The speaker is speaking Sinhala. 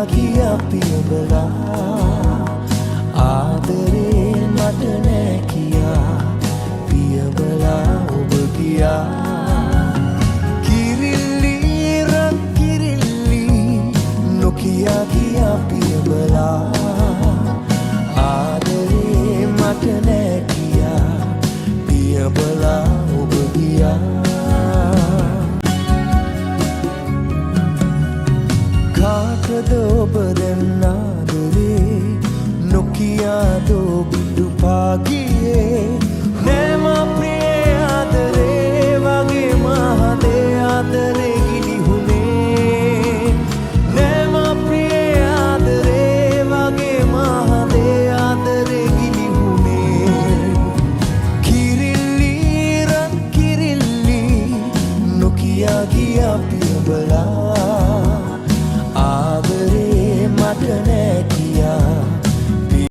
කියා පියඹලා ආදරේ මට නෑ කියා පියඹලා ඔබ ගියා කිරිල්ලි රන් කිරිල්ලි නොකියා කියා පියඹලා ආදරේ මට නෑ කියා පියඹලා ඔබ ගියා කාටද ඔබ දැන් ආදරේ නොකියා දෝ පිටු පාගියේ නෑ මා ප්‍රිය ආදරේ වගේ මහදේ ආදරේ ගිලිහුනේ නෑ මා ප්‍රිය ආදරේ වගේ මහදේ ආදරේ ගිලිහුනේ කිරිල්ලි රන් කිරිල්ලි නොකියා ගියා පියඹලා ආදරේ මට නෑ